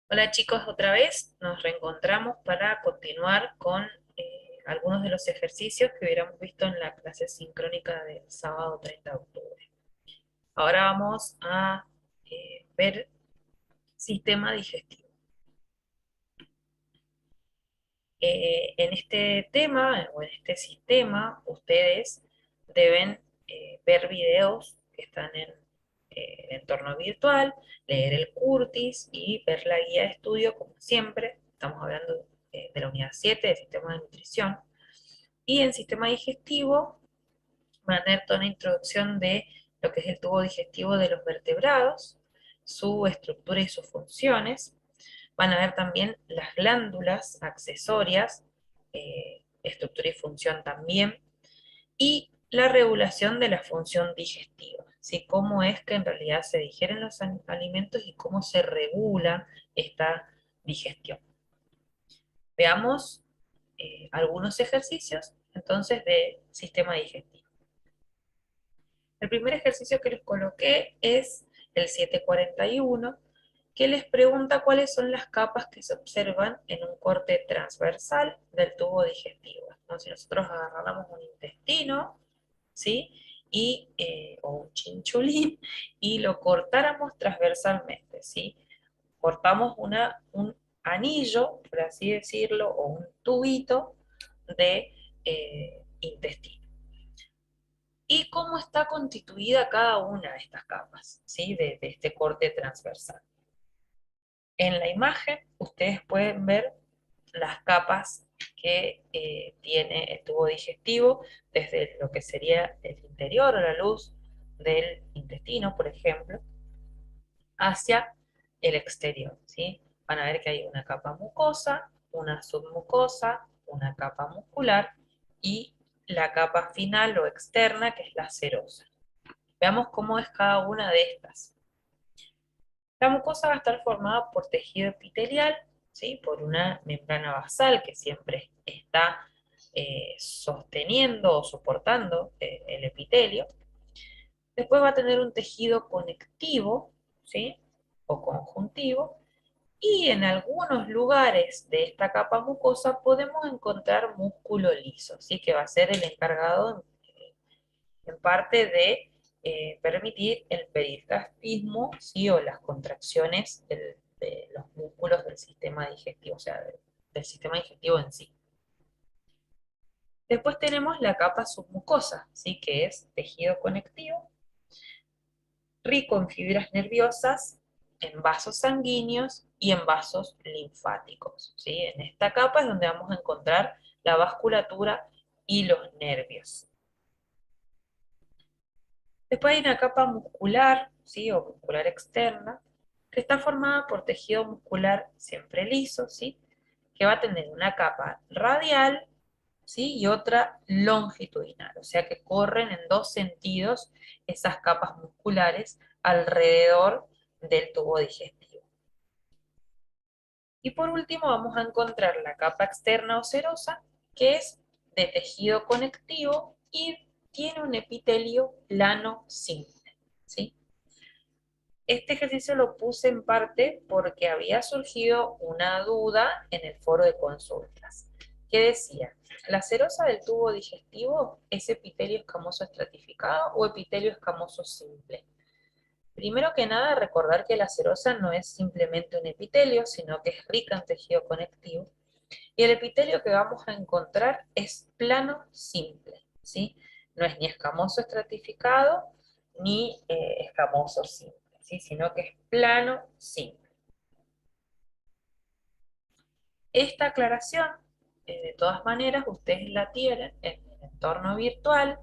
Hola chicos, otra vez nos reencontramos para continuar con algunos de los ejercicios que hubiéramos visto en la clase sincrónica del sábado 30 de octubre. Ahora vamos a ver sistema digestivo. En este tema o en este sistema, ustedes deben ver videos que están en el entorno virtual, leer el Curtis y ver la guía de estudio, como siempre. Estamos hablando de la unidad 7 del sistema de nutrición. Y en sistema digestivo van a tener toda una introducción de lo que es el tubo digestivo de los vertebrados, su estructura y sus funciones. Van a ver también las glándulas accesorias, estructura y función también, y la regulación de la función digestiva, ¿sí? Cómo es que en realidad se digieren los alimentos y cómo se regula esta digestión. Veamos algunos ejercicios entonces de sistema digestivo. El primer ejercicio que les coloqué es el 741, que les pregunta cuáles son las capas que se observan en un corte transversal del tubo digestivo. Entonces, si nosotros agarramos un intestino, ¿sí? O un chinchulín, y lo cortáramos transversalmente, ¿sí? Cortamos un anillo, por así decirlo, o un tubito de intestino. Y cómo está constituida cada una de estas capas, ¿sí? De este corte transversal. En la imagen ustedes pueden ver las capas que tiene el tubo digestivo, desde lo que sería el interior o la luz del intestino, por ejemplo, hacia el exterior, ¿sí? Van a ver que hay una capa mucosa, una submucosa, una capa muscular y la capa final o externa, que es la serosa. Veamos cómo es cada una de estas. La mucosa va a estar formada por tejido epitelial, ¿sí? Por una membrana basal que siempre está sosteniendo o soportando el epitelio. Después va a tener un tejido conectivo, ¿sí? O conjuntivo. Y en algunos lugares de esta capa mucosa podemos encontrar músculo liso, ¿sí? Que va a ser el encargado en parte de permitir el peristaltismo, ¿sí? O las contracciones de los músculos del sistema digestivo, o sea, del sistema digestivo en sí. Después tenemos la capa submucosa, ¿sí? Que es tejido conectivo, rico en fibras nerviosas, en vasos sanguíneos y en vasos linfáticos, ¿sí? En esta capa es donde vamos a encontrar la vasculatura y los nervios. Después hay una capa muscular, ¿sí? O muscular externa, que está formada por tejido muscular siempre liso, ¿sí? Que va a tener una capa radial, ¿sí? Y otra longitudinal, o sea que corren en dos sentidos esas capas musculares alrededor del tubo digestivo. Y por último vamos a encontrar la capa externa o serosa, que es de tejido conectivo y tiene un epitelio plano simple, ¿sí? Este ejercicio lo puse en parte porque había surgido una duda en el foro de consultas, que decía, ¿la serosa del tubo digestivo es epitelio escamoso estratificado o epitelio escamoso simple? Primero que nada, recordar que la serosa no es simplemente un epitelio, sino que es rica en tejido conectivo. Y el epitelio que vamos a encontrar es plano simple, ¿sí? No es ni escamoso estratificado ni escamoso simple, ¿sí? Sino que es plano simple. Esta aclaración, de todas maneras, ustedes la tienen en el entorno virtual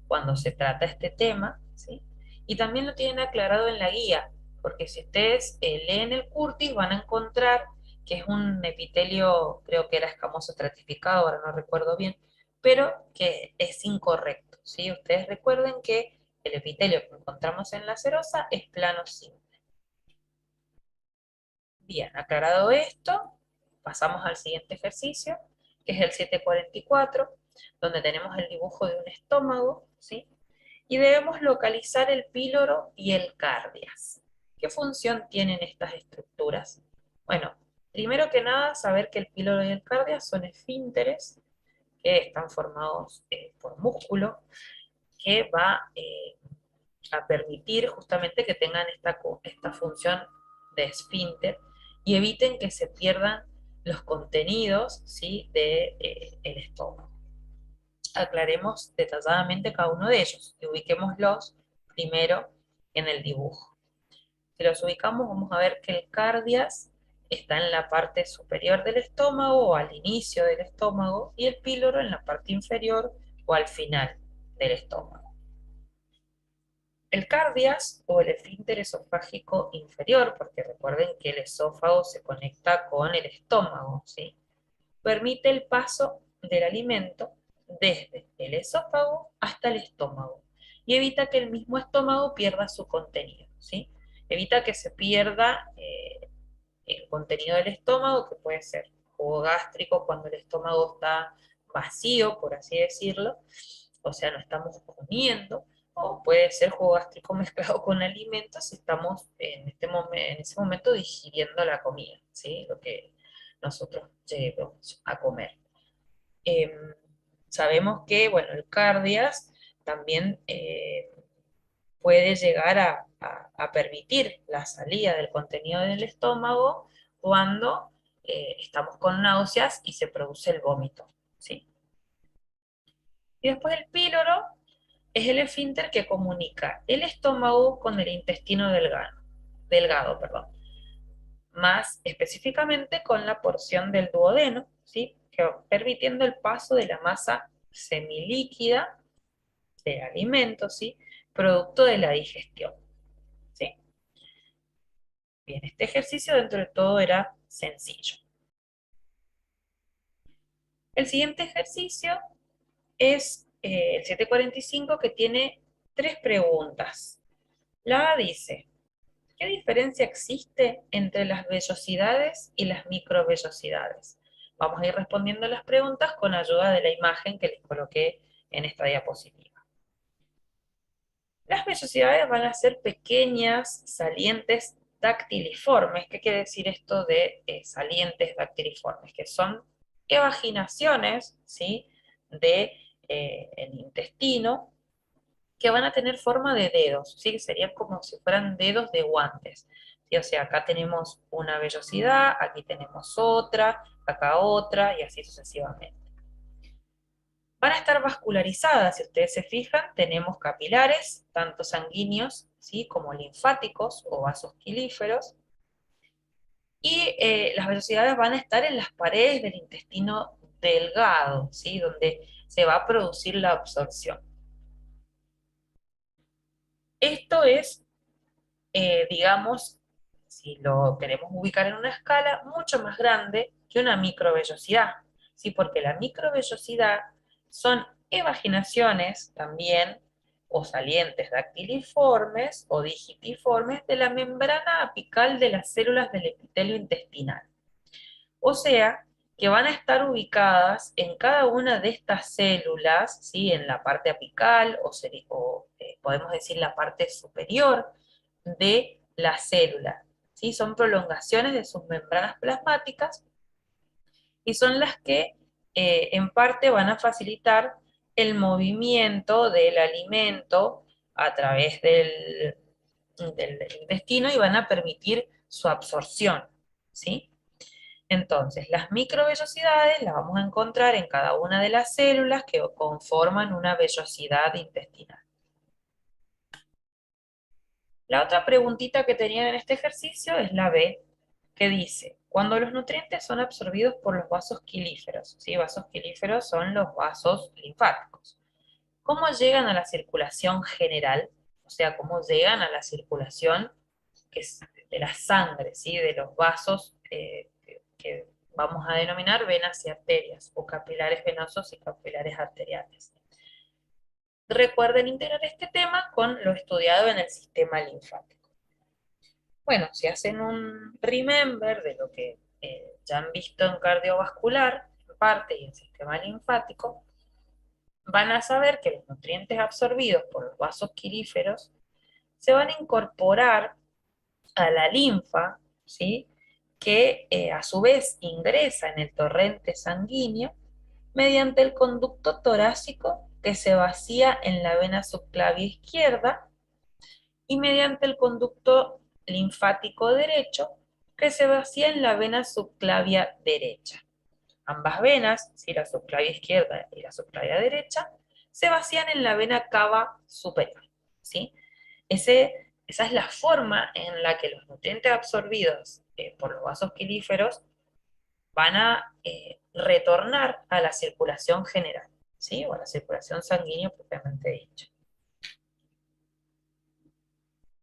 cuando se trata este tema, ¿sí? Y también lo tienen aclarado en la guía, porque si ustedes leen el Curtis van a encontrar que es un epitelio, creo que era escamoso estratificado, ahora no recuerdo bien, pero que es incorrecto, ¿sí? Ustedes recuerden que el epitelio que encontramos en la serosa es plano simple. Bien, aclarado esto, pasamos al siguiente ejercicio, que es el 744, donde tenemos el dibujo de un estómago, ¿sí? Y debemos localizar el píloro y el cardias. ¿Qué función tienen estas estructuras? Bueno, primero que nada, saber que el píloro y el cardia son esfínteres que están formados por músculo, que va a permitir justamente que tengan esta función de esfínter y eviten que se pierdan los contenidos, ¿sí?, de, el estómago. Aclaremos detalladamente cada uno de ellos y ubiquémoslos primero en el dibujo. Si los ubicamos, vamos a ver que el cardias está en la parte superior del estómago o al inicio del estómago y el píloro en la parte inferior o al final del estómago. El cardias o el esfínter esofágico inferior, porque recuerden que el esófago se conecta con el estómago, ¿sí?, permite el paso del alimento desde el esófago hasta el estómago y evita que el mismo estómago pierda su contenido, ¿sí? Evita que se pierda el contenido del estómago, que puede ser jugo gástrico cuando el estómago está vacío, por así decirlo, o sea, no estamos comiendo, o puede ser jugo gástrico mezclado con alimentos si estamos en ese momento digiriendo la comida, ¿sí? Lo que nosotros llevamos a comer. Eh, Sabemos que, bueno, el cardias también puede llegar a permitir la salida del contenido del estómago cuando estamos con náuseas y se produce el vómito, ¿sí? Y después el píloro es el esfínter que comunica el estómago con el intestino delgado, perdón, más específicamente con la porción del duodeno, ¿sí?, que va permitiendo el paso de la masa semilíquida del alimento, ¿sí?, producto de la digestión, ¿sí? Bien, este ejercicio dentro de todo era sencillo. El siguiente ejercicio es el 745, que tiene tres preguntas. La A dice: ¿qué diferencia existe entre las vellosidades y las microvellosidades? Vamos a ir respondiendo las preguntas con ayuda de la imagen que les coloqué en esta diapositiva. Las vellosidades van a ser pequeñas salientes dactiliformes. ¿Qué quiere decir esto de salientes dactiliformes? Que son evaginaciones, ¿sí?, de el intestino, que van a tener forma de dedos, ¿sí? Serían como si fueran dedos de guantes, ¿sí? O sea, acá tenemos una vellosidad, aquí tenemos otra, acá otra, y así sucesivamente. Van a estar vascularizadas, si ustedes se fijan, tenemos capilares, tanto sanguíneos, ¿sí?, como linfáticos o vasos quilíferos, y las vellosidades van a estar en las paredes del intestino delgado, ¿sí?, donde se va a producir la absorción. Esto es, digamos, si lo queremos ubicar en una escala, mucho más grande que una microvellosidad, ¿sí? Porque la microvellosidad son evaginaciones también, o salientes dactiliformes o digitiformes de la membrana apical de las células del epitelio intestinal. O sea, que van a estar ubicadas en cada una de estas células, ¿sí?, en la parte apical podemos decir la parte superior de la célula, ¿sí? Son prolongaciones de sus membranas plasmáticas y son las que en parte van a facilitar el movimiento del alimento a través del intestino y van a permitir su absorción, ¿sí? Entonces, las microvellosidades las vamos a encontrar en cada una de las células que conforman una vellosidad intestinal. La otra preguntita que tenía en este ejercicio es la B, que dice: cuando los nutrientes son absorbidos por los vasos quilíferos, ¿sí? Vasos quilíferos son los vasos linfáticos, ¿cómo llegan a la circulación general? O sea, ¿cómo llegan a la circulación que es de la sangre, ¿sí?, de los vasos que vamos a denominar venas y arterias, o capilares venosos y capilares arteriales? Recuerden integrar este tema con lo estudiado en el sistema linfático. Bueno, si hacen un remember de lo que ya han visto en cardiovascular, en parte, y en sistema linfático, van a saber que los nutrientes absorbidos por los vasos quilíferos se van a incorporar a la linfa, ¿sí?, que a su vez ingresa en el torrente sanguíneo mediante el conducto torácico que se vacía en la vena subclavia izquierda y mediante el conducto linfático derecho que se vacía en la vena subclavia derecha. Ambas venas, si la subclavia izquierda y la subclavia derecha, se vacían en la vena cava superior, ¿sí? Esa es la forma en la que los nutrientes absorbidos por los vasos pilíferos van a retornar a la circulación general, ¿sí? O a la circulación sanguínea propiamente dicha.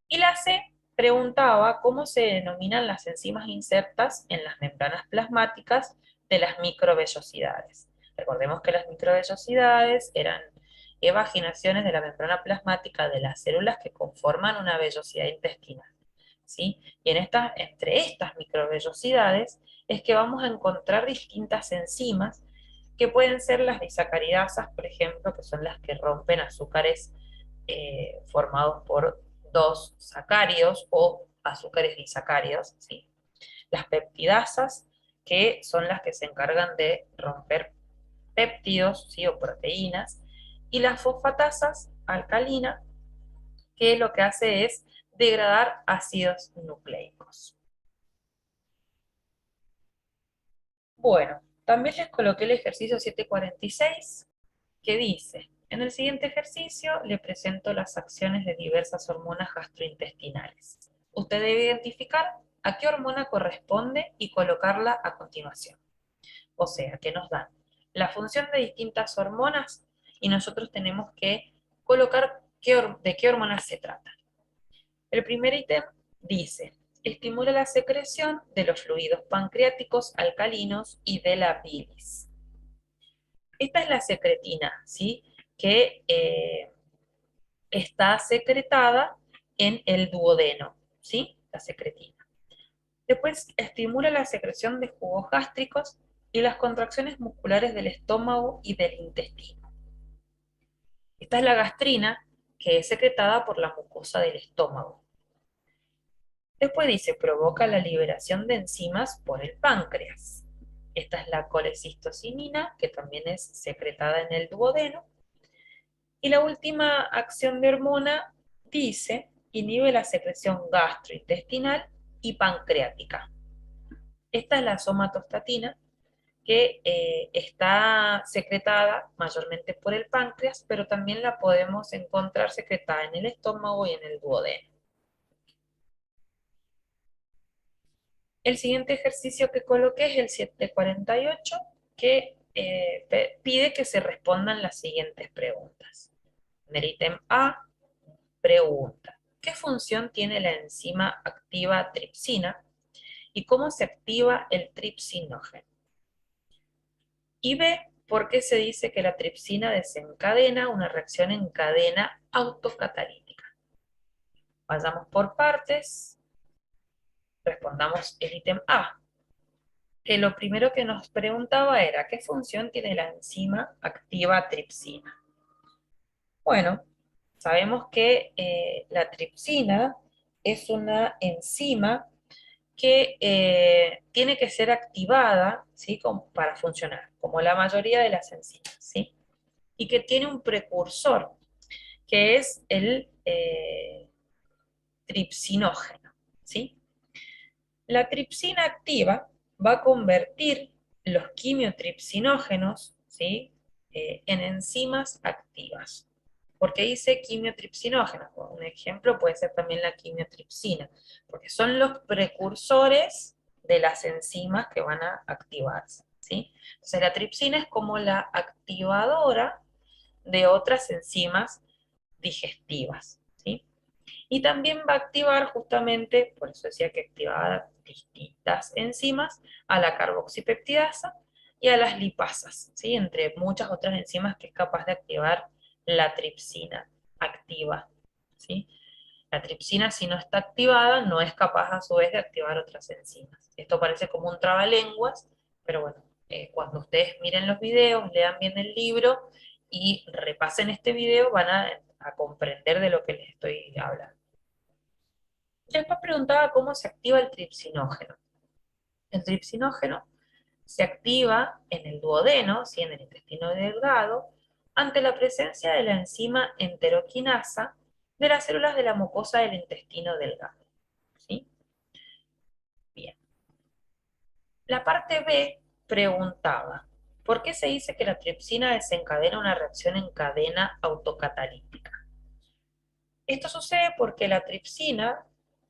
Y la C preguntaba cómo se denominan las enzimas insertas en las membranas plasmáticas de las microvellosidades. Recordemos que las microvellosidades eran evaginaciones de la membrana plasmática de las células que conforman una vellosidad intestinal, ¿sí? Y entre estas microvellosidades es que vamos a encontrar distintas enzimas que pueden ser las disacaridasas, por ejemplo, que son las que rompen azúcares formados por dos sacáridos o azúcares disacáridos, ¿sí? Las peptidasas, que son las que se encargan de romper péptidos, ¿sí? O proteínas, y las fosfatasas alcalinas, que lo que hace es degradar ácidos nucleicos. Bueno, también les coloqué el ejercicio 746, que dice, en el siguiente ejercicio le presento las acciones de diversas hormonas gastrointestinales. Usted debe identificar a qué hormona corresponde y colocarla a continuación. O sea, que nos dan la función de distintas hormonas y nosotros tenemos que colocar de qué hormonas se trata. El primer ítem dice, estimula la secreción de los fluidos pancreáticos alcalinos y de la bilis. Esta es la secretina, ¿sí? Que está secretada en el duodeno, ¿sí? La secretina. Después estimula la secreción de jugos gástricos y las contracciones musculares del estómago y del intestino. Esta es la gastrina, que es secretada por la mucosa del estómago. Después dice, provoca la liberación de enzimas por el páncreas. Esta es la colecistocinina, que también es secretada en el duodeno. Y la última acción de hormona dice, inhibe la secreción gastrointestinal y pancreática. Esta es la somatostatina, que está secretada mayormente por el páncreas, pero también la podemos encontrar secretada en el estómago y en el duodeno. El siguiente ejercicio que coloqué es el 748, que pide que se respondan las siguientes preguntas. En el ítem A, pregunta, ¿qué función tiene la enzima activa tripsina y cómo se activa el tripsinógeno? Y B, ¿por qué se dice que la tripsina desencadena una reacción en cadena autocatalítica? Vayamos por partes, respondamos el ítem A, que lo primero que nos preguntaba era ¿qué función tiene la enzima activa tripsina? Bueno, sabemos que la tripsina es una enzima que tiene que ser activada, ¿sí? Para funcionar, como la mayoría de las enzimas, ¿sí? Y que tiene un precursor, que es el tripsinógeno, ¿sí? La tripsina activa va a convertir los quimiotripsinógenos, ¿sí? En enzimas activas. ¿Por qué dice quimiotripsinógenos? Un ejemplo puede ser también la quimiotripsina, porque son los precursores de las enzimas que van a activarse, ¿sí? Entonces la tripsina es como la activadora de otras enzimas digestivas, ¿sí? Y también va a activar justamente, por eso decía que activaba distintas enzimas, a la carboxipeptidasa y a las lipasas, ¿sí? Entre muchas otras enzimas que es capaz de activar la tripsina activa, ¿sí? La tripsina, si no está activada, no es capaz a su vez de activar otras enzimas. Esto parece como un trabalenguas, pero bueno, cuando ustedes miren los videos, lean bien el libro y repasen este video, van a comprender de lo que les estoy hablando. Después preguntaba cómo se activa el tripsinógeno. El tripsinógeno se activa en el duodeno, ¿sí? En el intestino delgado, ante la presencia de la enzima enteroquinasa de las células de la mucosa del intestino delgado. ¿Sí? Bien. La parte B preguntaba, ¿por qué se dice que la tripsina desencadena una reacción en cadena autocatalítica? Esto sucede porque la tripsina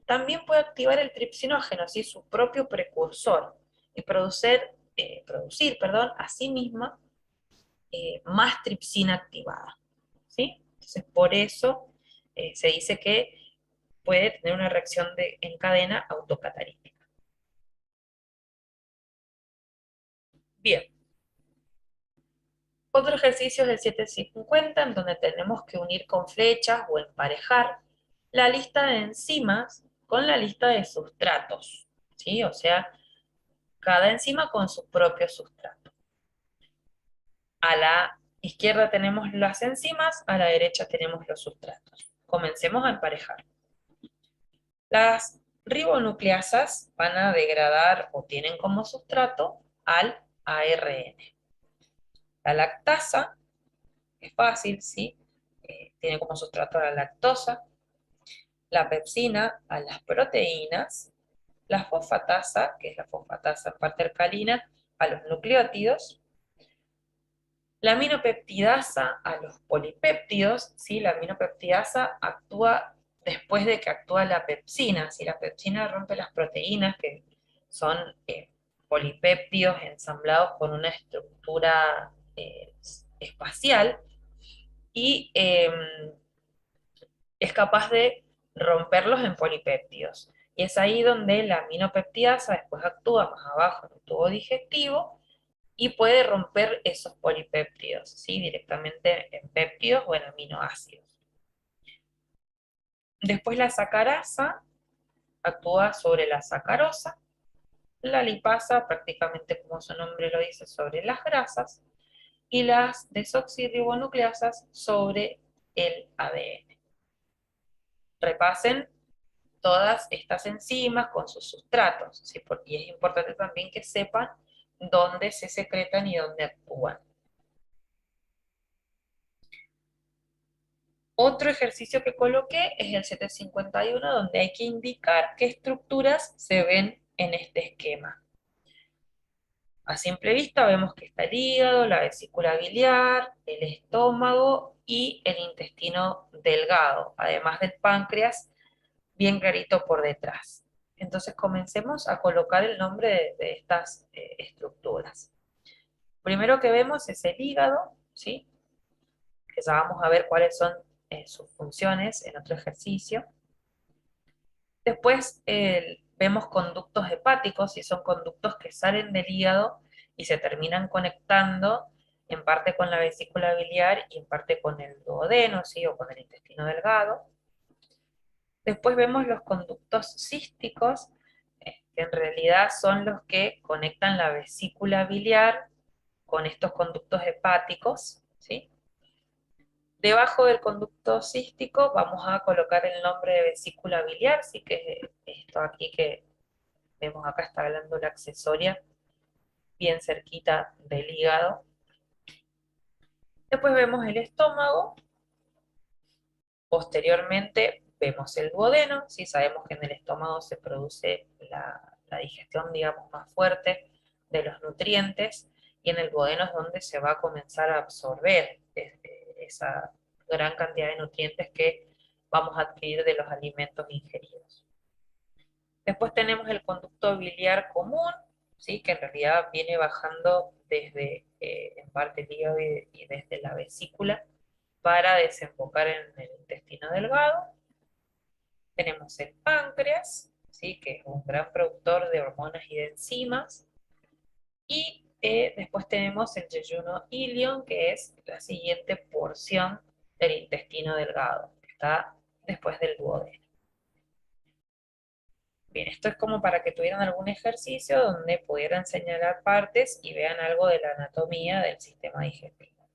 también puede activar el tripsinógeno, ¿sí? Su propio precursor, y producir, perdón, a sí misma más tripsina activada, ¿sí? Entonces, por eso se dice que puede tener una reacción en cadena autocatalítica. Bien, otro ejercicio es el 750, en donde tenemos que unir con flechas o emparejar la lista de enzimas con la lista de sustratos, ¿sí? O sea, cada enzima con su propio sustrato. A la izquierda tenemos las enzimas, a la derecha tenemos los sustratos. Comencemos a emparejar. Las ribonucleasas van a degradar o tienen como sustrato al ARN. La lactasa es fácil, ¿sí? Tiene como sustrato a la lactosa, la pepsina a las proteínas, la fosfatasa, que es la fosfatasa parte alcalina, a los nucleótidos, la aminopeptidasa a los polipéptidos, ¿sí? La aminopeptidasa actúa después de que actúa la pepsina, ¿sí? La pepsina rompe las proteínas, que son polipéptidos ensamblados con una estructura espacial, y es capaz de romperlos en polipéptidos. Y es ahí donde la aminopeptidasa después actúa más abajo en el tubo digestivo y puede romper esos polipéptidos, ¿sí? Directamente en péptidos o en aminoácidos. Después la sacarasa actúa sobre la sacarosa, la lipasa prácticamente como su nombre lo dice sobre las grasas, y las desoxirribonucleasas sobre el ADN. Repasen todas estas enzimas con sus sustratos, ¿sí? Y es importante también que sepan dónde se secretan y dónde actúan. Otro ejercicio que coloqué es el 751, donde hay que indicar qué estructuras se ven en este esquema. A simple vista vemos que está el hígado, la vesícula biliar, el estómago y el intestino delgado, además del páncreas, bien clarito por detrás. Entonces comencemos a colocar el nombre de estas estructuras. Primero que vemos es el hígado, ¿sí? Que ya vamos a ver cuáles son sus funciones en otro ejercicio. Después vemos conductos hepáticos, y son conductos que salen del hígado y se terminan conectando en parte con la vesícula biliar y en parte con el duodeno, ¿sí? O con el intestino delgado. Después vemos los conductos císticos, que en realidad son los que conectan la vesícula biliar con estos conductos hepáticos, ¿sí? Debajo del conducto cístico vamos a colocar el nombre de vesícula biliar, sí, que es esto aquí que vemos acá, está la glándula accesoria, bien cerquita del hígado. Después vemos el estómago, posteriormente vemos el duodeno, ¿sí? Sabemos que en el estómago se produce la digestión, digamos, más fuerte de los nutrientes, y en el duodeno es donde se va a comenzar a absorber esa gran cantidad de nutrientes que vamos a adquirir de los alimentos ingeridos. Después tenemos el conducto biliar común, ¿sí? Que en realidad viene bajando desde en parte el hígado y desde la vesícula para desembocar en el intestino delgado. Tenemos el páncreas, ¿sí? Que es un gran productor de hormonas y de enzimas. Y después tenemos el yeyuno ilion, que es la siguiente porción del intestino delgado, que está después del duodeno. Bien, esto es como para que tuvieran algún ejercicio donde pudieran señalar partes y vean algo de la anatomía del sistema digestivo.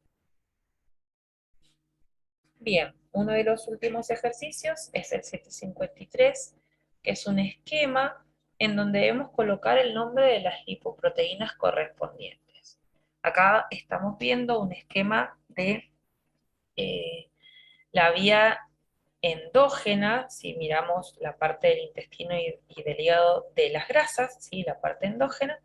Bien, uno de los últimos ejercicios es el 753, que es un esquema en donde debemos colocar el nombre de las lipoproteínas correspondientes. Acá estamos viendo un esquema de eh, la vía endógena, si miramos la parte del intestino y del hígado de las grasas, ¿sí? La parte endógena,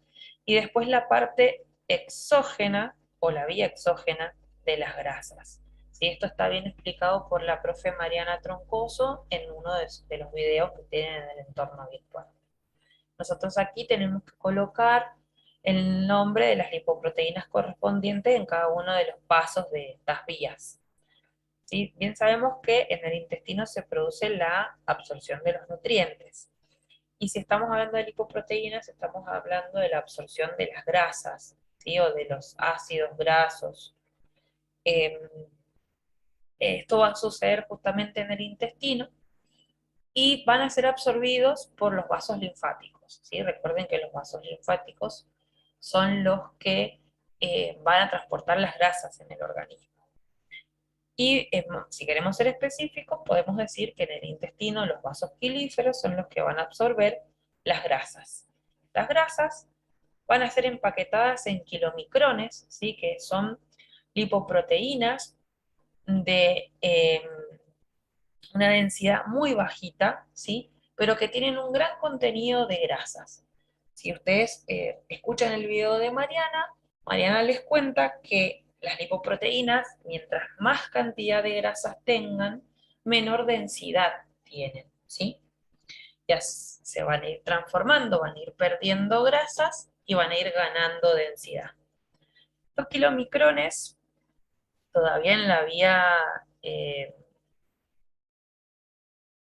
y después la parte exógena o la vía exógena de las grasas. ¿Sí? Esto está bien explicado por la profe Mariana Troncoso en uno de los videos que tienen en el entorno virtual. Nosotros aquí tenemos que colocar el nombre de las lipoproteínas correspondientes en cada uno de los pasos de estas vías. ¿Sí? Bien sabemos que en el intestino se produce la absorción de los nutrientes. Y si estamos hablando de lipoproteínas, estamos hablando de la absorción de las grasas, ¿sí? O de los ácidos grasos. Eh, Esto va a suceder justamente en el intestino y van a ser absorbidos por los vasos linfáticos, ¿sí? Recuerden que los vasos linfáticos son los que van a transportar las grasas en el organismo. Y si queremos ser específicos, podemos decir que en el intestino los vasos pilíferos son los que van a absorber las grasas. Las grasas van a ser empaquetadas en kilomicrones, ¿sí? Que son lipoproteínas de una densidad muy bajita, ¿sí? Pero que tienen un gran contenido de grasas. Si ustedes escuchan el video de Mariana, Mariana les cuenta que las lipoproteínas, mientras más cantidad de grasas tengan, menor densidad tienen, ¿sí? Ya se van a ir transformando, van a ir perdiendo grasas y van a ir ganando densidad. Los kilomicrones, todavía en la vía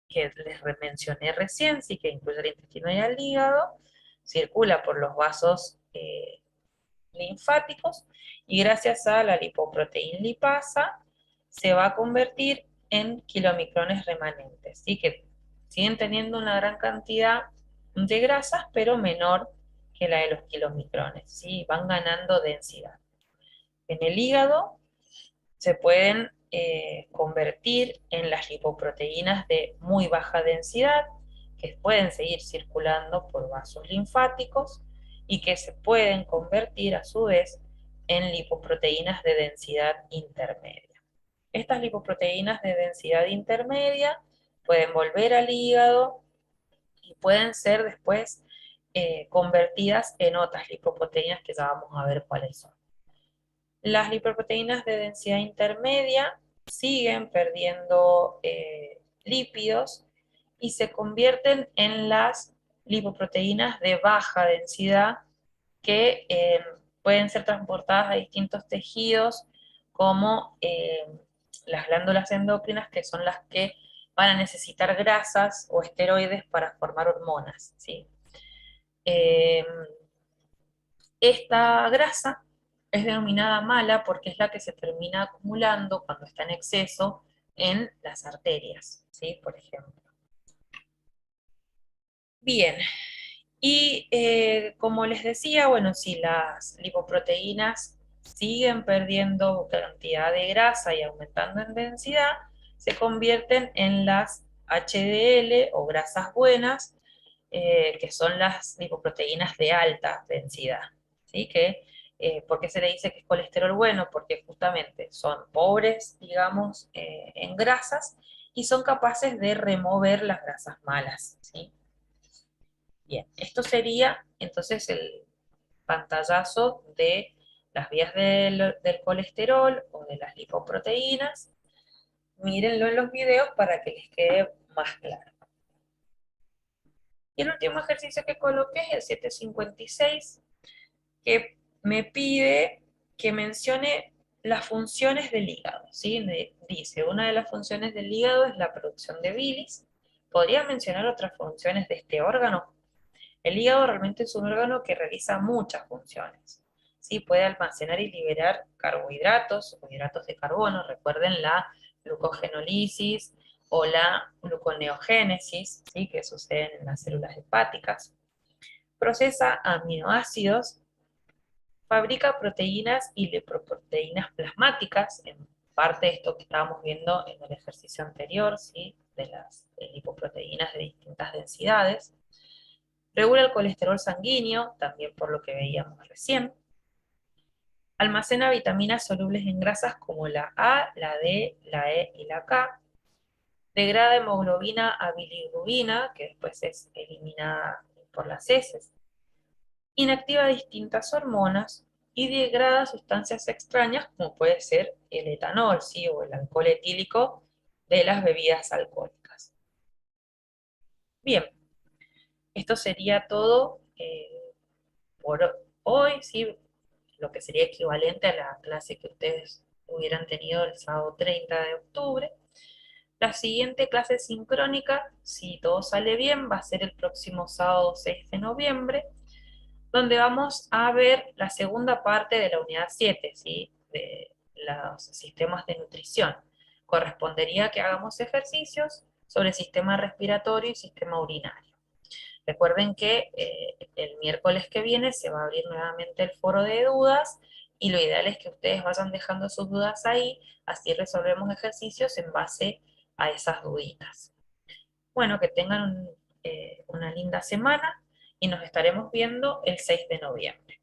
que les mencioné recién, sí que incluye el intestino y el hígado, circula por los vasos linfáticos y gracias a la lipoproteína lipasa se va a convertir en kilomicrones remanentes, ¿sí? Que siguen teniendo una gran cantidad de grasas, pero menor que la de los kilomicrones, ¿sí? Van ganando densidad. En el hígado se pueden convertir en las lipoproteínas de muy baja densidad, que pueden seguir circulando por vasos linfáticos y que se pueden convertir a su vez en lipoproteínas de densidad intermedia. Estas lipoproteínas de densidad intermedia pueden volver al hígado y pueden ser después convertidas en otras lipoproteínas que ya vamos a ver cuáles son. Las lipoproteínas de densidad intermedia siguen perdiendo lípidos y se convierten en las lipoproteínas de baja densidad que pueden ser transportadas a distintos tejidos como las glándulas endocrinas, que son las que van a necesitar grasas o esteroides para formar hormonas, ¿sí? Eh, Esta grasa es denominada mala porque es la que se termina acumulando cuando está en exceso en las arterias, ¿sí? Por ejemplo. Bien, y como les decía, bueno, si las lipoproteínas siguen perdiendo cantidad de grasa y aumentando en densidad, se convierten en las HDL o grasas buenas, que son las lipoproteínas de alta densidad, ¿sí? ¿Por qué se le dice que es colesterol bueno? Porque justamente son pobres, digamos, en grasas y son capaces de remover las grasas malas, ¿sí? Bien, esto sería entonces el pantallazo de las vías del colesterol o de las lipoproteínas. Mírenlo en los videos para que les quede más claro. Y el último ejercicio que coloqué es el 756, que me pide que mencione las funciones del hígado, ¿sí? Dice, una de las funciones del hígado es la producción de bilis. ¿Podría mencionar otras funciones de este órgano? El hígado realmente es un órgano que realiza muchas funciones. ¿Sí? Puede almacenar y liberar carbohidratos o hidratos de carbono. Recuerden la glucogenólisis o la gluconeogénesis, ¿sí? Que suceden en las células hepáticas. Procesa aminoácidos, fabrica proteínas y lipoproteínas plasmáticas, en parte de esto que estábamos viendo en el ejercicio anterior, ¿sí? De las lipoproteínas de distintas densidades. Regula el colesterol sanguíneo, también por lo que veíamos recién. Almacena vitaminas solubles en grasas como la A, la D, la E y la K. Degrada hemoglobina a bilirrubina, que después es eliminada por las heces. Inactiva distintas hormonas y degrada sustancias extrañas como puede ser el etanol, ¿sí? O el alcohol etílico de las bebidas alcohólicas. Bien, esto sería todo por hoy, ¿sí? Lo que sería equivalente a la clase que ustedes hubieran tenido el sábado 30 de octubre. La siguiente clase sincrónica, si todo sale bien, va a ser el próximo sábado 6 de noviembre, donde vamos a ver la segunda parte de la unidad 7, ¿sí? De los sistemas de nutrición. Correspondería que hagamos ejercicios sobre el sistema respiratorio y sistema urinario. Recuerden que el miércoles que viene se va a abrir nuevamente el foro de dudas y lo ideal es que ustedes vayan dejando sus dudas ahí, así resolvemos ejercicios en base a esas duditas. Bueno, que tengan una linda semana y nos estaremos viendo el 6 de noviembre.